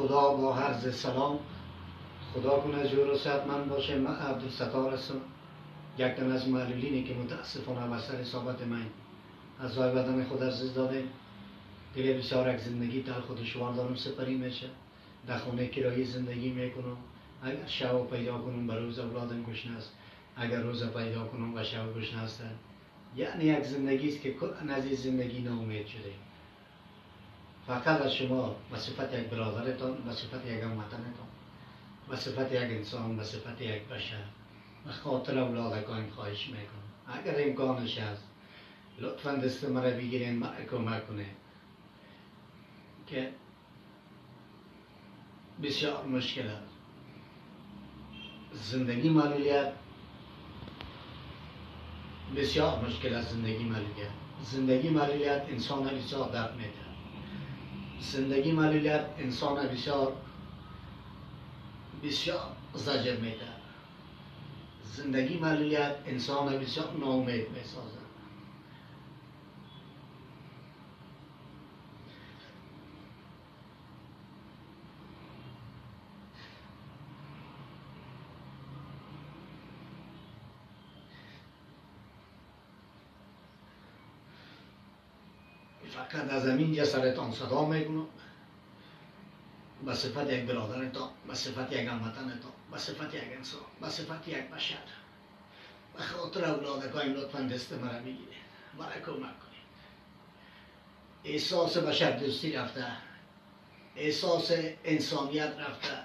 خدا با عرض سلام. خدا کنه جور و صحتمند باشه. من عبدالستار هستم، یک تن از معلولینی که متاسفانه بر سر اصابت من از راه بدن خود عزیز داده. دیگه بسیار یک زندگی در خود دشوار دارم سپری میشه. در خانه کرایی زندگی میکنم. اگر شب پیدا کنم به روز اولادم گشنه است، اگر روز پیدا کنم و شب گشنه است. یعنی یک زندگی است که از این زندگی ناامید شده. فقط از شما به صفت یک برادرتان، به صفت یک هموطنتان، به صفت یک انسان، به صفت یک بشر، به خاطر اولادکان خواهش میکنم اگر امکانش هست لطفا دست مرا بگیرین، مرا کمک کنین که بسیار مشکل است. زندگی معلولیت بسیار مشکل است. زندگی معلولیت انسان بسیار درد میده. زندگی معلولیت انسان بسیار زجر میده. زندگی معلولیت انسان بسیار ناامید میسازه. فقط از همینجا سرتان صدا میکنم به صفت یک برادرتان، به صفت یک هموطنتان، به صفت یک انسان، به صفت یک بشر، به خاطر اولادکان لطفا دست مرا بگیرید، مرا کمک کنید. احساس بشر دوستی رفته، احساس انسانیت رفته.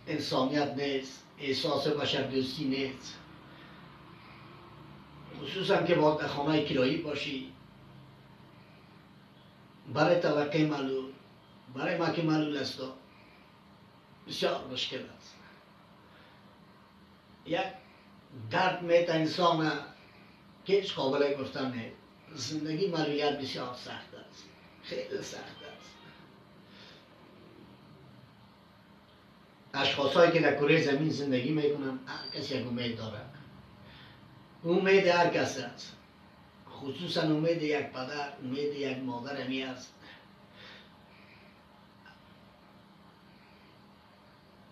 انسانیت نیست، احساس بشر دوستی نیست. خصوصا که باید در خانه کرایی باشی. برای توقع معلول، برای ما که معلول است بسیار مشکل است. یک درد میت انسان که هیچ قابل گفتن نیست. زندگی معلولیت بسیار سخت است، خیلی سخت است. اشخاصایی که در کره زمین زندگی میکنن هر کسی یک امید داره. امید هر کس است، خصوصا امید یک پدر، امید یک مادر همی است.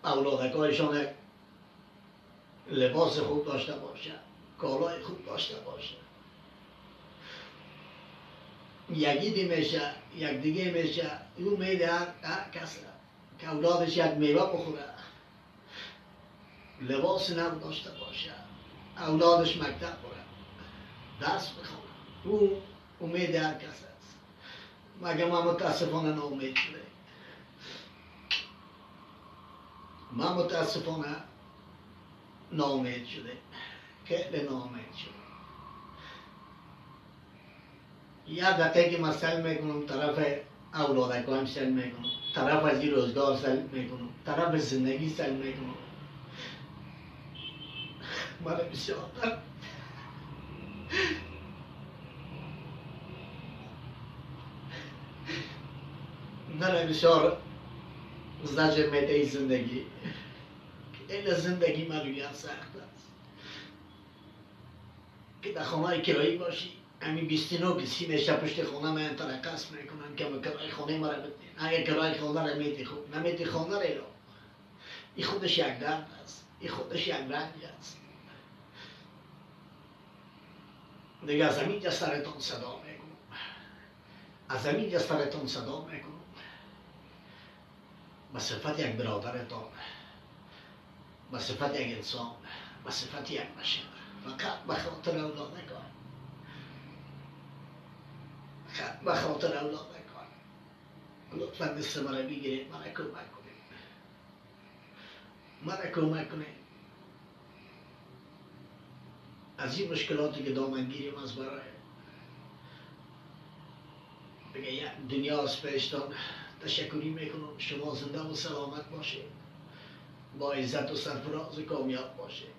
اولادکایشان لباس خوب داشته باشه، کالای خوب داشته باشه. یکی دی میشه، یک دیگه میشه. امید هر کس که اولادش یک میوه بخوره، لباس نو داشته باشه، اولادش مکتب بره، درس بخونه. او امید هر کس است. مگه ما متاسفانه ناامید شده. ما متاسفانه ناامید شده، خیلی ناامید شده. یه دقیقه که من سل میکنم طرف اولادکایم سل میکنم، طرف از این روزگار سل میکنم، طرف زندگی سل میکنم. من بسیار درد من بسیار زجر میده ای زندگی. این زندگی معلولیت سخت است. که در خانه کرایی باشی، همین 29 کسی میشه پشت خانه من ترقص میکنن که کرای خانه مرا بدین. اگر کرای خانه را میتی خوب، نمیتی خانه را ایرا. این خودش یک درد است، این خودش یک رنج است. دیگه از همینجا سرتان صدا میکنم، از همینجا سرتان صدا میکنم به صفت یک برادرتان، به صفت یک انسان، به صفت یک بشر. فقط به خاطر اولادکان، فقط به خاطر اولادکان لطفا دست مرا بگیرید، مرا کمک کنید، مرا کمک کنید. از این مشکلاتی که دامنگیریم از برای دیگه یک دنیا از پیشتان تشکری میکنم. شما زنده و سلامت باشید، با عزت و سرفراز و کامیاب باشید.